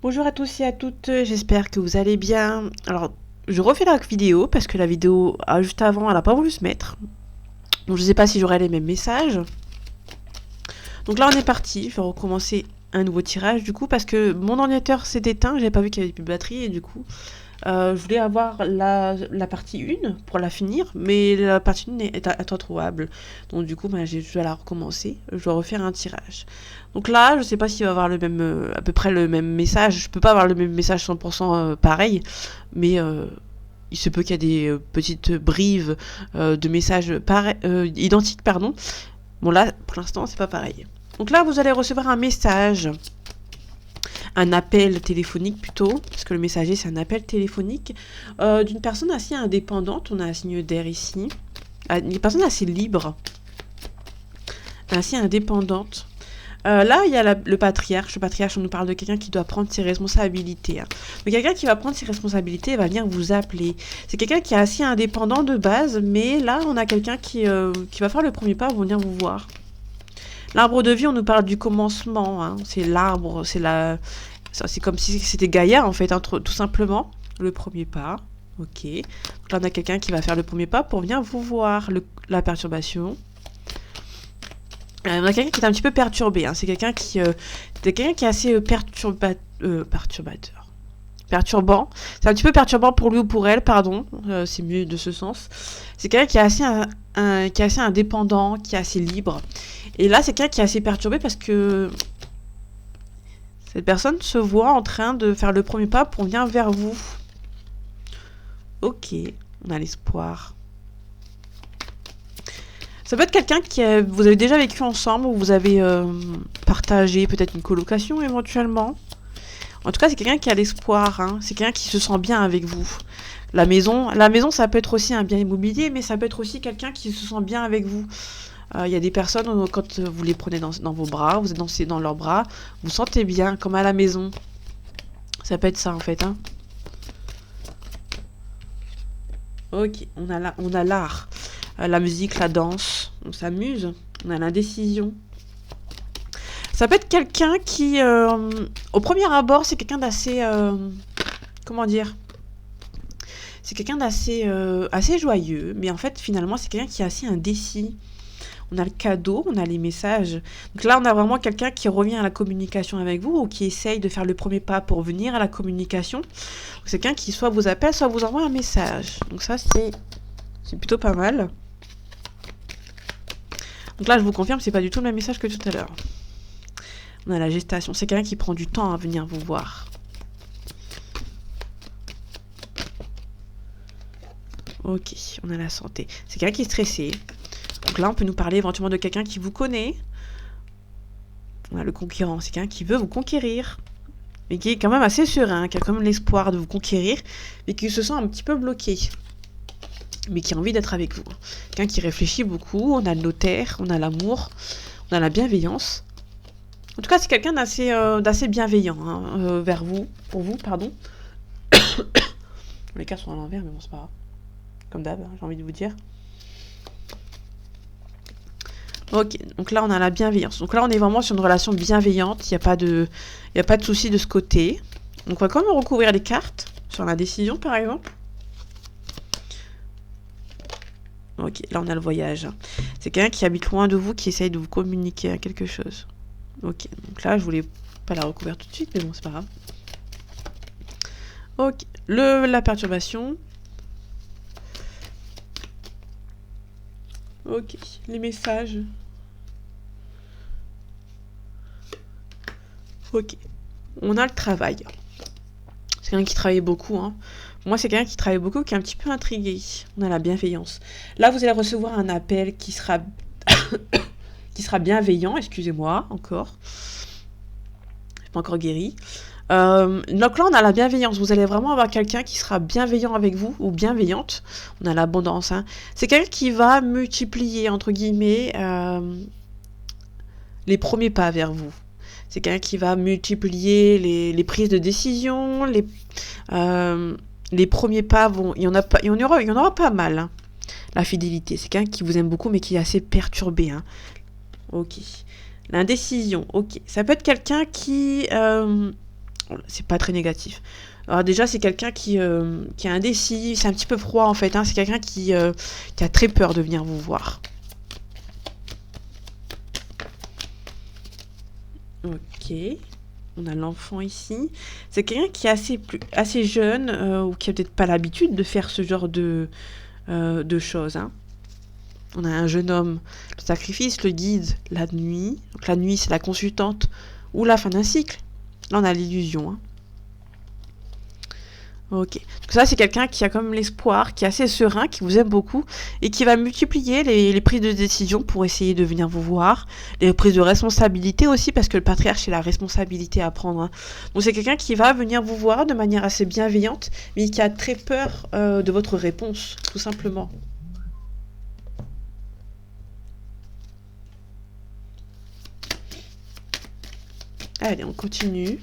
Bonjour à tous et à toutes, j'espère que vous allez bien. Alors, je refais la vidéo parce que la vidéo juste avant, elle n'a pas voulu se mettre. Donc, je ne sais pas si j'aurai les mêmes messages. Donc là, on est parti. Je vais recommencer un nouveau tirage du coup parce que mon ordinateur s'est éteint. J'avais pas vu qu'il y avait plus de batterie et du coup, je voulais avoir la partie 1 pour la finir, mais la partie 1 est introuvable. Donc du coup, je dois la recommencer. Je dois refaire un tirage. Donc là, je sais pas s'il va avoir le même, à peu près le même message. Je peux pas avoir le même message 100% pareil, mais il se peut qu'il y ait des petites brives de messages identiques, pardon. Bon là, pour l'instant, c'est pas pareil. Donc là, vous allez recevoir un message, un appel téléphonique plutôt, parce que le messager c'est un appel téléphonique d'une personne assez indépendante. On a un signe d'air ici, une personne assez libre, assez indépendante. Là, il y a le patriarche. Le patriarche, on nous parle de quelqu'un qui doit prendre ses responsabilités. Hein. Mais quelqu'un qui va prendre ses responsabilités va venir vous appeler. C'est quelqu'un qui est assez indépendant de base, mais là, on a quelqu'un qui va faire le premier pas pour venir vous voir. L'arbre de vie, on nous parle du commencement. Hein. C'est l'arbre, c'est comme si c'était Gaïa, en fait, hein, tout simplement. Le premier pas. Ok. Donc là, on a quelqu'un qui va faire le premier pas pour venir vous voir. La perturbation. On a quelqu'un qui est un petit peu perturbé. Hein. C'est quelqu'un qui est assez perturbateur. Perturbant. C'est un petit peu perturbant pour lui ou pour elle, pardon. C'est mieux de ce sens. C'est quelqu'un qui est assez indépendant, qui est assez libre. Et là, c'est quelqu'un qui est assez perturbé parce que cette personne se voit en train de faire le premier pas pour venir vers vous. Ok, on a l'espoir. Ça peut être quelqu'un vous avez déjà vécu ensemble, ou vous avez partagé peut-être une colocation éventuellement. En tout cas, c'est quelqu'un qui a l'espoir. Hein. C'est quelqu'un qui se sent bien avec vous. La maison, ça peut être aussi un bien immobilier, mais ça peut être aussi quelqu'un qui se sent bien avec vous. Il y a des personnes, quand vous les prenez dans vos bras, vous êtes dans leurs bras, vous sentez bien, comme à la maison. Ça peut être ça, en fait. Hein. Ok, on a l'art. La musique, la danse, on s'amuse. On a l'indécision. Ça peut être quelqu'un qui, au premier abord, c'est quelqu'un d'assez... comment dire ? C'est quelqu'un d'assez assez joyeux, mais en fait, finalement, c'est quelqu'un qui est assez indécis. On a le cadeau, on a les messages. Donc là, on a vraiment quelqu'un qui revient à la communication avec vous ou qui essaye de faire le premier pas pour venir à la communication. C'est quelqu'un qui soit vous appelle, soit vous envoie un message. Donc ça, c'est plutôt pas mal. Donc là, je vous confirme, c'est pas du tout le même message que tout à l'heure. On a la gestation. C'est quelqu'un qui prend du temps à venir vous voir. Ok, on a la santé. C'est quelqu'un qui est stressé. Donc là, on peut nous parler éventuellement de quelqu'un qui vous connaît. On a le conquérant. C'est quelqu'un qui veut vous conquérir. Mais qui est quand même assez serein, qui a quand même l'espoir de vous conquérir, mais qui se sent un petit peu bloqué. Mais qui a envie d'être avec vous. Quelqu'un qui réfléchit beaucoup. On a le notaire, on a l'amour, on a la bienveillance. En tout cas, c'est quelqu'un d'assez bienveillant hein, vers vous, pour vous, pardon. Les cartes sont à l'envers, mais bon, c'est pas grave. Comme d'hab, j'ai envie de vous dire. Ok, donc là on a la bienveillance. Donc là on est vraiment sur une relation bienveillante, il n'y a pas de souci de ce côté. Donc on va quand même recouvrir les cartes, sur la décision par exemple. Ok, là on a le voyage. C'est quelqu'un qui habite loin de vous, qui essaye de vous communiquer à quelque chose. Ok, donc là je voulais pas la recouvrir tout de suite, mais bon c'est pas grave. Ok, la perturbation. Ok, les messages. Ok, on a le travail. C'est quelqu'un qui travaille beaucoup. Hein. Moi, c'est quelqu'un qui travaille beaucoup, qui est un petit peu intrigué. On a la bienveillance. Là, vous allez recevoir un appel qui sera bienveillant. Excusez-moi, encore. Je suis pas encore guérie. Donc là, on a la bienveillance. Vous allez vraiment avoir quelqu'un qui sera bienveillant avec vous, ou bienveillante. On a l'abondance. Hein. C'est quelqu'un qui va multiplier, entre guillemets, les premiers pas vers vous. C'est quelqu'un qui va multiplier les prises de décision, les premiers pas il y en aura pas mal. Hein. La fidélité, c'est quelqu'un qui vous aime beaucoup, mais qui est assez perturbé. Hein. Ok. L'indécision, ok. Ça peut être quelqu'un qui C'est pas très négatif. Alors déjà, c'est quelqu'un qui est indécis, c'est un petit peu froid en fait, hein. C'est quelqu'un qui a très peur de venir vous voir. Ok, on a l'enfant ici. C'est quelqu'un qui est assez jeune ou qui a peut-être pas l'habitude de faire ce genre de choses, hein. On a un jeune homme, le sacrifice, le guide, la nuit. Donc la nuit, c'est la consultante ou la fin d'un cycle. Là, on a l'illusion, hein. Ok. Donc ça, c'est quelqu'un qui a quand même l'espoir, qui est assez serein, qui vous aime beaucoup et qui va multiplier les prises de décision pour essayer de venir vous voir. Les prises de responsabilité aussi, parce que le patriarche, c'est la responsabilité à prendre, hein. Donc c'est quelqu'un qui va venir vous voir de manière assez bienveillante, mais qui a très peur de votre réponse, tout simplement. Allez, on continue.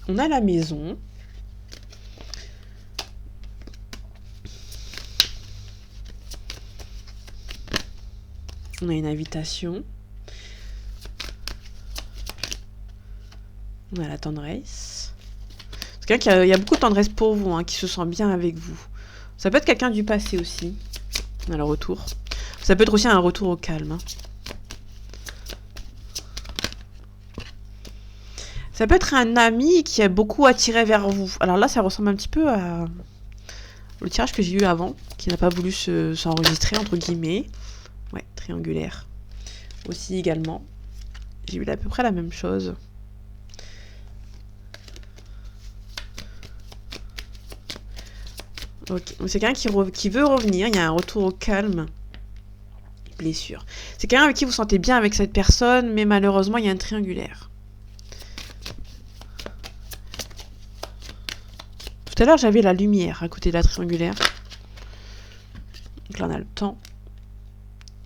On a la maison. On a une invitation. On a la tendresse. C'est quelqu'un il y a beaucoup de tendresse pour vous, hein, qui se sent bien avec vous. Ça peut être quelqu'un du passé aussi. On a le retour. Ça peut être aussi un retour au calme, hein. Ça peut être un ami qui a beaucoup attiré vers vous. Alors là, ça ressemble un petit peu au tirage que j'ai eu avant, qui n'a pas voulu s'enregistrer, entre guillemets. Ouais, triangulaire. Aussi également. J'ai eu à peu près la même chose. Ok, c'est quelqu'un qui veut revenir, il y a un retour au calme. Blessure. C'est quelqu'un avec qui vous sentez bien avec cette personne, mais malheureusement, il y a un triangulaire. Tout à l'heure, j'avais la lumière à côté de la triangulaire. Donc là, on a le temps.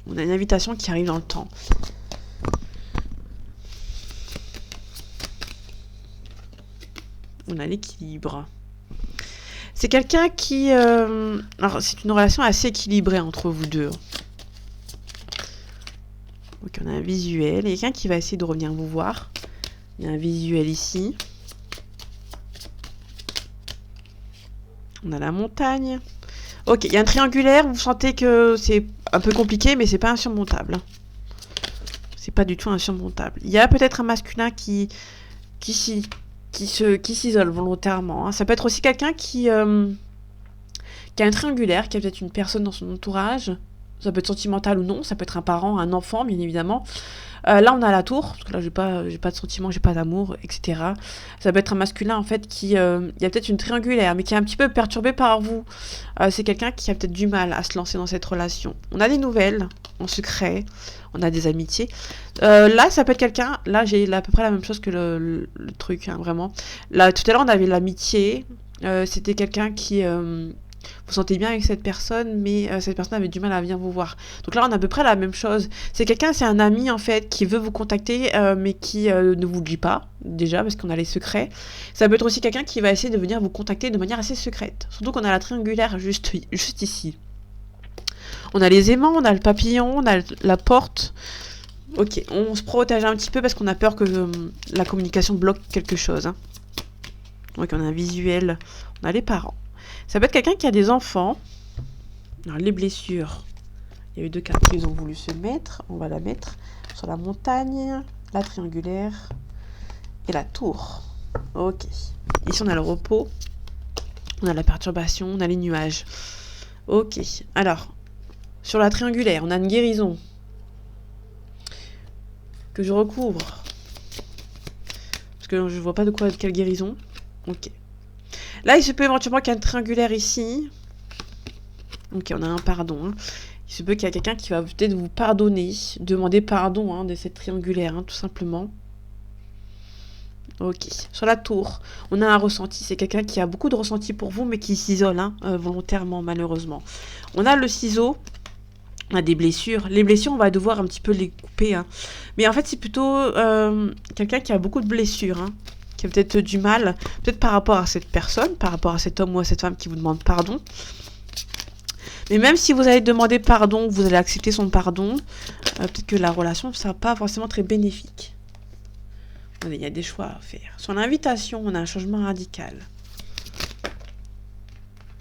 On a une invitation qui arrive dans le temps. On a l'équilibre. C'est quelqu'un qui... Alors, c'est une relation assez équilibrée entre vous deux. Donc, on a un visuel. Il y a quelqu'un qui va essayer de revenir vous voir. Il y a un visuel ici. On a la montagne. Ok, il y a un triangulaire. Vous sentez que c'est un peu compliqué, mais c'est pas insurmontable. C'est pas du tout insurmontable. Il y a peut-être un masculin qui s'isole volontairement, hein. Ça peut être aussi quelqu'un qui a un triangulaire, qui a peut-être une personne dans son entourage. Ça peut être sentimental ou non. Ça peut être un parent, un enfant, bien évidemment. Là, on a la tour, parce que là, j'ai pas de sentiment, j'ai pas d'amour, etc. Ça peut être un masculin, en fait, il y a peut-être une triangulaire, mais qui est un petit peu perturbé par vous. C'est quelqu'un qui a peut-être du mal à se lancer dans cette relation. On a des nouvelles, en secret, on a des amitiés. Là, ça peut être quelqu'un, là, j'ai à peu près la même chose que le truc, hein, vraiment. Là, tout à l'heure, on avait l'amitié. C'était quelqu'un qui... vous sentez bien avec cette personne, mais cette personne avait du mal à venir vous voir. Donc là, on a à peu près la même chose. C'est un ami en fait, qui veut vous contacter, mais qui ne vous le dit pas, déjà, parce qu'on a les secrets. Ça peut être aussi quelqu'un qui va essayer de venir vous contacter de manière assez secrète. Surtout qu'on a la triangulaire juste ici. On a les aimants, on a le papillon, on a la porte. Ok, on se protège un petit peu parce qu'on a peur que la communication bloque quelque chose, hein. Donc on a un visuel, on a les parents. Ça peut être quelqu'un qui a des enfants. Alors, les blessures. Il y a eu deux cartes qu'ils ont voulu se mettre. On va la mettre sur la montagne, la triangulaire et la tour. Ok. Ici, on a le repos. On a la perturbation. On a les nuages. Ok. Alors, sur la triangulaire, on a une guérison que je recouvre. Parce que je vois pas quelle guérison. Ok. Là, il se peut éventuellement qu'il y ait un triangulaire ici. Ok, on a un pardon, hein. Il se peut qu'il y ait quelqu'un qui va peut-être vous pardonner, demander pardon, hein, de cette triangulaire, hein, tout simplement. Ok. Sur la tour, on a un ressenti. C'est quelqu'un qui a beaucoup de ressenti pour vous, mais qui s'isole, hein, volontairement, malheureusement. On a le ciseau. On a des blessures. Les blessures, on va devoir un petit peu les couper, hein. Mais en fait, c'est plutôt quelqu'un qui a beaucoup de blessures, hein, qui a peut-être du mal, peut-être par rapport à cette personne, par rapport à cet homme ou à cette femme qui vous demande pardon. Mais même si vous allez demander pardon, vous allez accepter son pardon, peut-être que la relation ne sera pas forcément très bénéfique. Il y a des choix à faire. Sur l'invitation, on a un changement radical.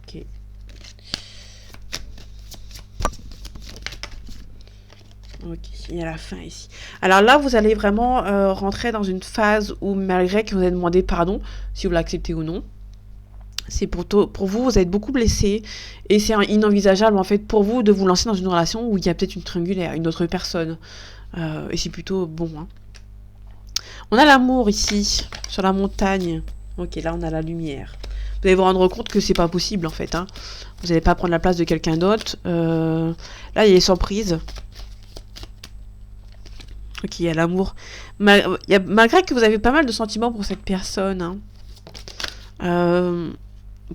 Ok. Ok, il y a la fin ici. Alors là, vous allez vraiment rentrer dans une phase où, malgré que vous avez demandé pardon, si vous l'acceptez ou non, c'est pour vous, vous êtes beaucoup blessé et c'est inenvisageable en fait pour vous de vous lancer dans une relation où il y a peut-être une triangulaire, une autre personne. Et c'est plutôt bon. Hein. On a l'amour ici, sur la montagne. Ok, là on a la lumière. Vous allez vous rendre compte que c'est pas possible en fait. Hein. Vous n'allez pas prendre la place de quelqu'un d'autre. Là il y a les surprises. Ok, il y a l'amour. Malgré que vous avez pas mal de sentiments pour cette personne. Hein.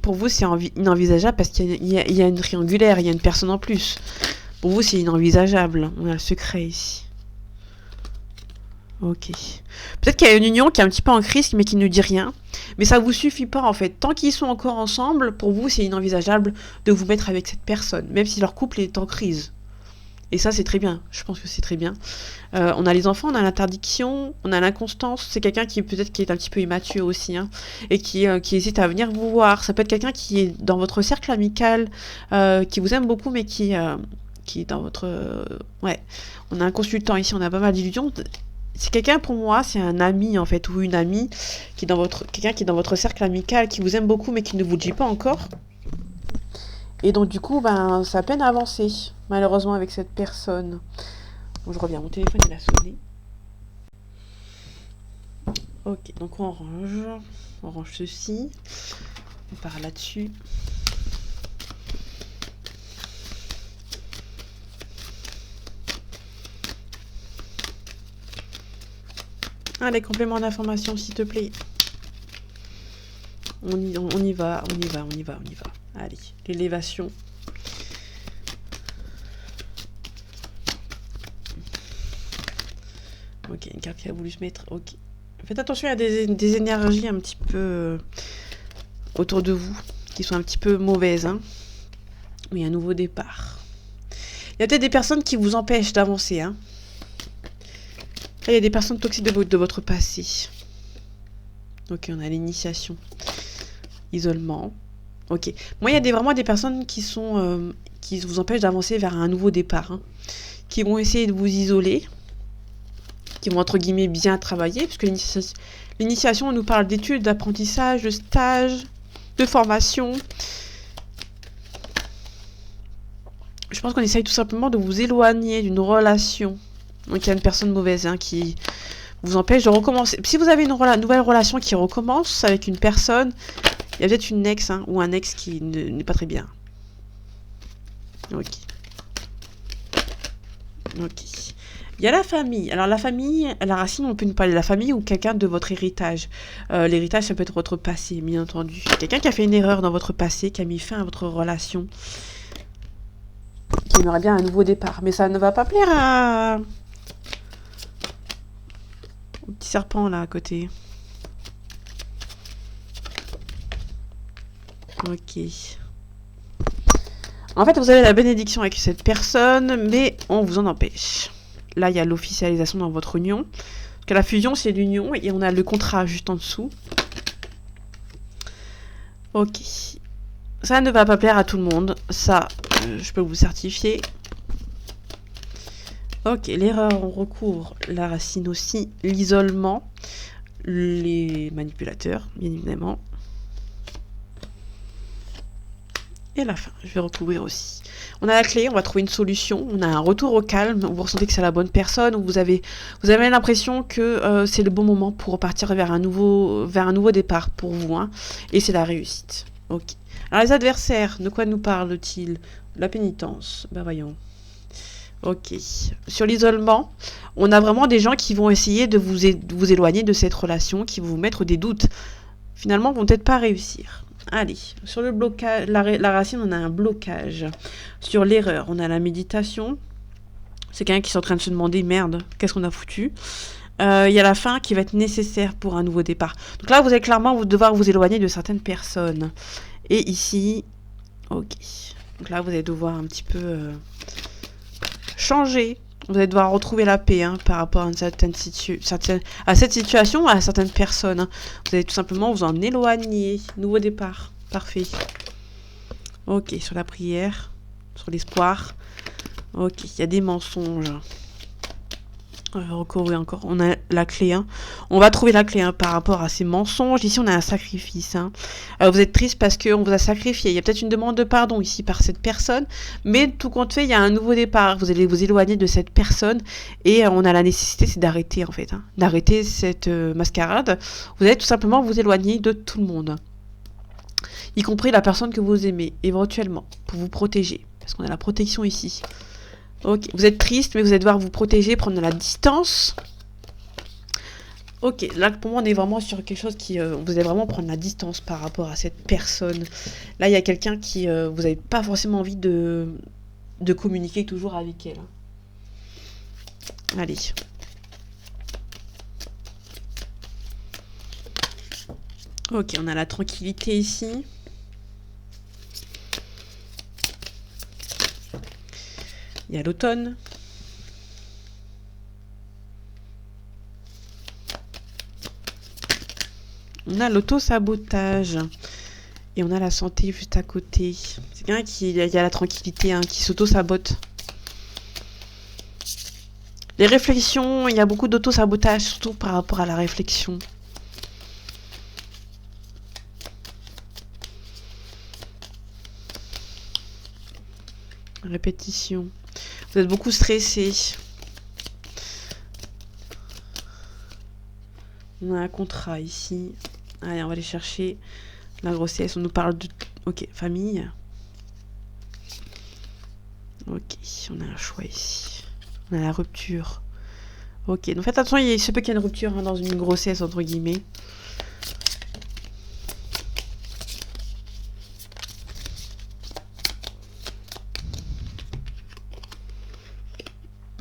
Pour vous, c'est inenvisageable parce qu'il y a une triangulaire, il y a une personne en plus. Pour vous, c'est inenvisageable. On a le secret ici. Ok. Peut-être qu'il y a une union qui est un petit peu en crise, mais qui ne dit rien. Mais ça vous suffit pas, en fait. Tant qu'ils sont encore ensemble, pour vous, c'est inenvisageable de vous mettre avec cette personne, même si leur couple est en crise. Et ça, c'est très bien. Je pense que c'est très bien. On a les enfants, on a l'interdiction, on a l'inconstance. C'est quelqu'un qui peut-être qui est un petit peu immature aussi, hein, et qui hésite à venir vous voir. Ça peut être quelqu'un qui est dans votre cercle amical, qui vous aime beaucoup, mais qui est dans votre... ouais. On a un consultant ici, on a pas mal d'illusions. C'est quelqu'un, pour moi, c'est un ami, en fait, ou une amie, quelqu'un qui est dans votre cercle amical, qui vous aime beaucoup, mais qui ne vous le dit pas encore. Et donc, du coup, ben, ça peine à avancer, malheureusement, avec cette personne. Bon, je reviens, mon téléphone, il a sonné. Ok, donc on range ceci. On part là-dessus. Allez, complément d'information, s'il te plaît. On y va. Allez, l'élévation. Ok, une carte qui a voulu se mettre. Ok. Faites attention, il y a des énergies un petit peu autour de vous qui sont un petit peu mauvaises. Hein. Oui, un nouveau départ. Il y a peut-être des personnes qui vous empêchent d'avancer. Hein. Là, il y a des personnes toxiques de votre passé. Ok, on a l'initiation. Isolement. Ok. Moi, il y a vraiment des personnes qui vous empêchent d'avancer vers un nouveau départ. Hein. Qui vont essayer de vous isoler. Qui vont, entre guillemets, bien travailler. Puisque l'initiation, on nous parle d'études, d'apprentissage, de stage, de formation. Je pense qu'on essaye tout simplement de vous éloigner d'une relation. Donc, il y a une personne mauvaise qui vous empêche de recommencer. Si vous avez une nouvelle relation qui recommence avec une personne, il y a peut-être une ex ou un ex qui n'est pas très bien. Ok. Ok. Il y a la famille. Alors la famille, la racine, on peut nous parler de la famille ou quelqu'un de votre héritage. L'héritage, ça peut être votre passé, bien entendu. Quelqu'un qui a fait une erreur dans votre passé, qui a mis fin à votre relation, qui aimerait bien un nouveau départ. Mais ça ne va pas plaire au petit serpent là à côté. Ok. En fait, vous avez la bénédiction avec cette personne, mais on vous en empêche. Là, il y a l'officialisation dans votre union. Parce que la fusion, c'est l'union, et on a le contrat juste en dessous. Ok. Ça ne va pas plaire à tout le monde. Ça, je peux vous certifier. Ok, l'erreur, on recouvre la racine aussi. L'isolement. Les manipulateurs, bien évidemment. Et la fin, je vais recouvrir aussi. On a la clé, on va trouver une solution, on a un retour au calme, vous ressentez que c'est la bonne personne, ou vous avez l'impression que c'est le bon moment pour repartir vers un nouveau départ pour vous, hein, et c'est la réussite. Ok. Alors les adversaires, de quoi nous parlent-ils? La pénitence, ben voyons. Ok. Sur l'isolement, on a vraiment des gens qui vont essayer de vous éloigner de cette relation, qui vont vous mettre des doutes. Finalement, vont peut-être pas réussir. Allez, sur le blocage, la racine, on a un blocage. Sur l'erreur, on a la méditation. C'est quelqu'un qui est en train de se demander, merde, qu'est-ce qu'on a foutu? Il y a la fin qui va être nécessaire pour un nouveau départ. Donc là, vous allez clairement devoir vous éloigner de certaines personnes. Et ici, ok. Donc là, vous allez devoir un petit peu changer. Vous allez devoir retrouver la paix hein, par rapport à, à cette situation, à certaines personnes. Hein. Vous allez tout simplement vous en éloigner. Nouveau départ. Parfait. Ok, sur la prière, sur l'espoir. Ok, il y a des mensonges. On va recouvrir encore. On a la clé. Hein. On va trouver la clé hein, par rapport à ces mensonges. Ici, on a un sacrifice. Hein. Vous êtes triste parce qu'on vous a sacrifié. Il y a peut-être une demande de pardon ici par cette personne. Mais tout compte fait, il y a un nouveau départ. Vous allez vous éloigner de cette personne. Et on a la nécessité, c'est d'arrêter en fait. Hein. D'arrêter cette mascarade. Vous allez tout simplement vous éloigner de tout le monde. Y compris la personne que vous aimez, éventuellement. Pour vous protéger. Parce qu'on a la protection ici. Ok, vous êtes triste, mais vous allez devoir vous protéger, prendre de la distance. Ok, là pour moi on est vraiment sur quelque chose qui... vous allez vraiment prendre la distance par rapport à cette personne. Là il y a quelqu'un qui... vous n'avez pas forcément envie de communiquer toujours avec elle. Allez. Ok, on a la tranquillité ici. Il y a l'automne. On a l'auto-sabotage. Et on a la santé juste à côté. C'est quelqu'un qui... Il y a la tranquillité, hein, qui s'auto-sabote. Les réflexions, il y a beaucoup d'auto-sabotage, surtout par rapport à la réflexion. Répétition. Vous êtes beaucoup stressé. On a un contrat ici. Allez, on va aller chercher la grossesse. On nous parle de... Ok, famille. Ok, on a un choix ici. On a la rupture. Ok, donc faites attention, il se peut qu'il y ait une rupture hein, dans une grossesse, entre guillemets.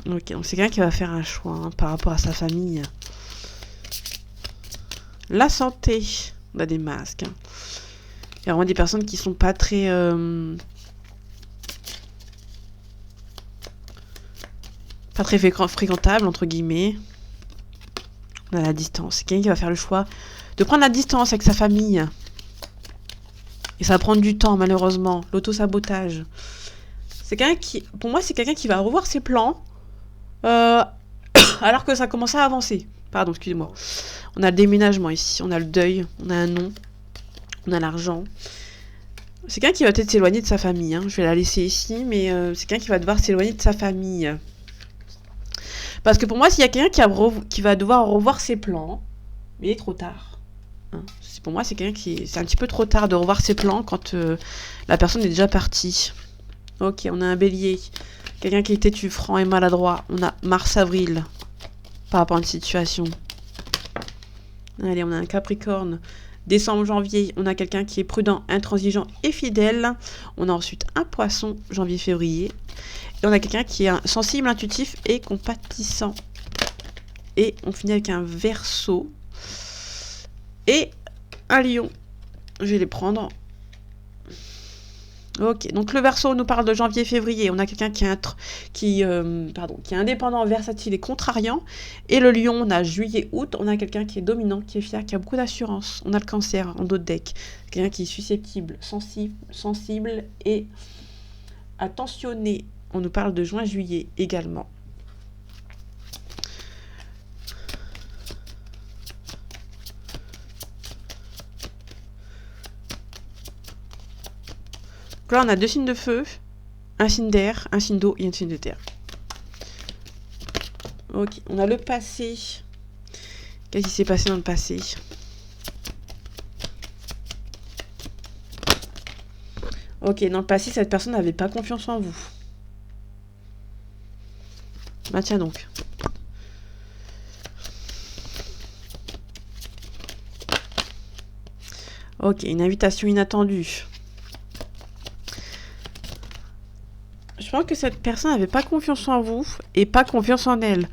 Ok, donc c'est quelqu'un qui va faire un choix hein, par rapport à sa famille. La santé. On a des masques. Hein. Il y a vraiment des personnes qui sont pas très... pas très fréquentables, entre guillemets. On a la distance. C'est quelqu'un qui va faire le choix de prendre la distance avec sa famille. Et ça va prendre du temps, malheureusement. L'auto-sabotage. C'est quelqu'un qui... Pour moi, c'est quelqu'un qui va revoir ses plans. Alors que ça commence à avancer. Pardon, excusez-moi. On a le déménagement ici. On a le deuil. On a un nom. On a l'argent. C'est quelqu'un qui va peut-être s'éloigner de sa famille. Hein. Je vais la laisser ici. Mais c'est quelqu'un qui va devoir s'éloigner de sa famille. Parce que pour moi, s'il y a quelqu'un qui va devoir revoir ses plans, mais il est trop tard. Hein. Pour moi, c'est quelqu'un qui... C'est un petit peu trop tard de revoir ses plans quand la personne est déjà partie. Ok, on a un bélier. Quelqu'un qui est têtu, franc et maladroit. On a mars-avril. Par rapport à une situation. Allez, on a un capricorne. Décembre-janvier, on a quelqu'un qui est prudent, intransigeant et fidèle. On a ensuite un poisson, janvier-février. Et on a quelqu'un qui est sensible, intuitif et compatissant. Et on finit avec un verseau. Et un lion. Je vais les prendre. Ok, donc le verseau nous parle de janvier-février. On a quelqu'un qui est indépendant, versatile et contrariant. Et le lion, on a juillet-août. On a quelqu'un qui est dominant, qui est fier, qui a beaucoup d'assurance. On a le cancer en dos de deck. Quelqu'un qui est susceptible, sensible et attentionné. On nous parle de juin-juillet également. Donc là, on a 2 signes de feu, un signe d'air, un signe d'eau et un signe de terre. Ok, on a le passé. Qu'est-ce qui s'est passé dans le passé? Ok, dans le passé, cette personne n'avait pas confiance en vous. Bah tiens donc. Ok, une invitation inattendue. Je pense que cette personne n'avait pas confiance en vous et pas confiance en elle.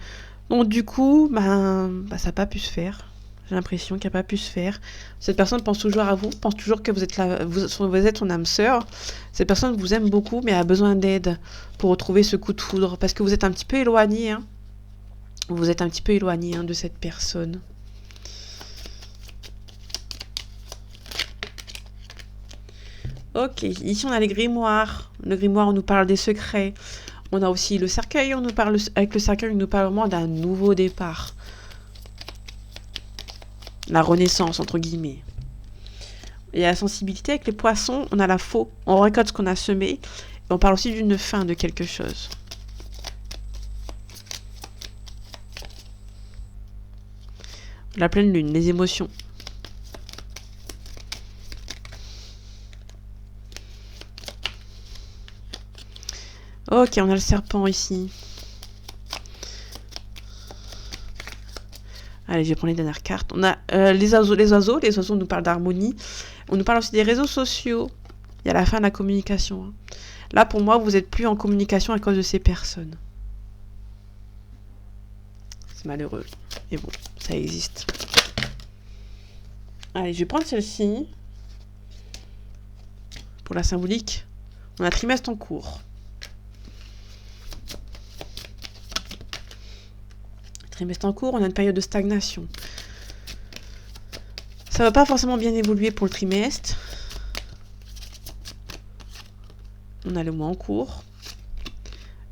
Donc du coup, ça n'a pas pu se faire. J'ai l'impression qu'il n'a pas pu se faire. Cette personne pense toujours à vous, pense toujours que vous êtes vous êtes son âme sœur. Cette personne vous aime beaucoup, mais a besoin d'aide pour retrouver ce coup de foudre. Parce que vous êtes un petit peu éloigné. Hein. Vous êtes un petit peu éloigné de cette personne. Ok, ici on a les grimoires. Le grimoire, on nous parle des secrets. On a aussi le cercueil, on nous parle, avec le cercueil, on nous parle vraiment d'un nouveau départ. La renaissance, entre guillemets. Et la sensibilité avec les poissons, on a la faux. On récolte ce qu'on a semé. Et on parle aussi d'une fin de quelque chose. La pleine lune, les émotions. Ok, on a le serpent ici. Allez, je vais prendre les dernières cartes. On a les oiseaux. Les oiseaux nous parlent d'harmonie. On nous parle aussi des réseaux sociaux. Il y a la fin de la communication. Hein. Là, pour moi, vous n'êtes plus en communication à cause de ces personnes. C'est malheureux. Mais bon, ça existe. Allez, je vais prendre celle-ci. Pour la symbolique. On a trimestre en cours. Trimestre en cours, on a une période de stagnation. Ça va pas forcément bien évoluer pour le trimestre. On a le mois en cours.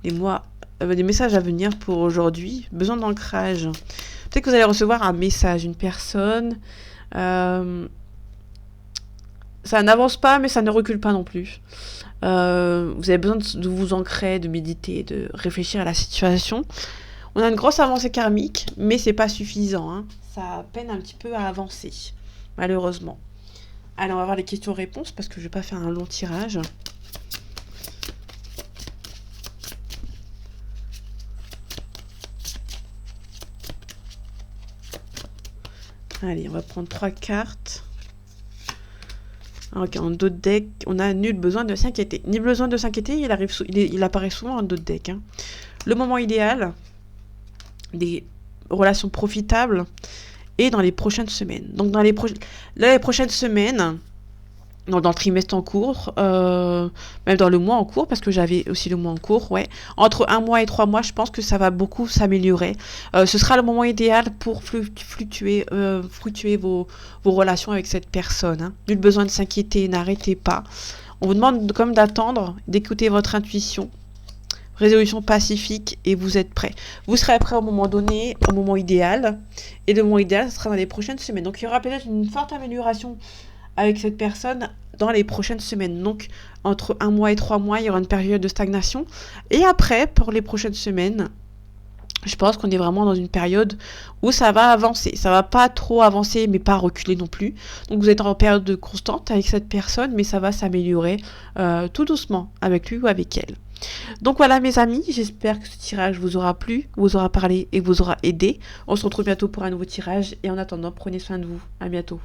Les mois, des messages à venir pour aujourd'hui. Besoin d'ancrage. Peut-être que vous allez recevoir un message, une personne. Ça n'avance pas, mais ça ne recule pas non plus. Vous avez besoin de vous ancrer, de méditer, de réfléchir à la situation. On a une grosse avancée karmique, mais c'est pas suffisant. Hein. Ça peine un petit peu à avancer, malheureusement. Allez, on va voir les questions-réponses, parce que je vais pas faire un long tirage. Allez, on va prendre 3 cartes. Ok, en d'autres decks, on a nul besoin de s'inquiéter. Nul besoin de s'inquiéter, il apparaît souvent en d'autres decks. Hein. Le moment idéal, des relations profitables, et dans les prochaines semaines. Donc dans les prochaines semaines, dans le trimestre en cours, même dans le mois en cours, parce que j'avais aussi le mois en cours, ouais. Entre 1 mois et 3 mois, je pense que ça va beaucoup s'améliorer. Ce sera le moment idéal pour fructuer vos relations avec cette personne. Hein. Nul besoin de s'inquiéter, n'arrêtez pas. On vous demande comme d'attendre, d'écouter votre intuition. Résolution pacifique et vous êtes prêt. Vous serez prêt au moment donné, au moment idéal. Et le moment idéal, ce sera dans les prochaines semaines. Donc il y aura peut-être une forte amélioration avec cette personne dans les prochaines semaines. Donc, entre 1 mois et 3 mois, il y aura une période de stagnation. Et après, pour les prochaines semaines, je pense qu'on est vraiment dans une période où ça va avancer. Ça va pas trop avancer, mais pas reculer non plus. Donc, vous êtes en période de constante avec cette personne, mais ça va s'améliorer tout doucement avec lui ou avec elle. Donc voilà mes amis, j'espère que ce tirage vous aura plu, vous aura parlé et vous aura aidé. On se retrouve bientôt pour un nouveau tirage et en attendant, prenez soin de vous. À bientôt.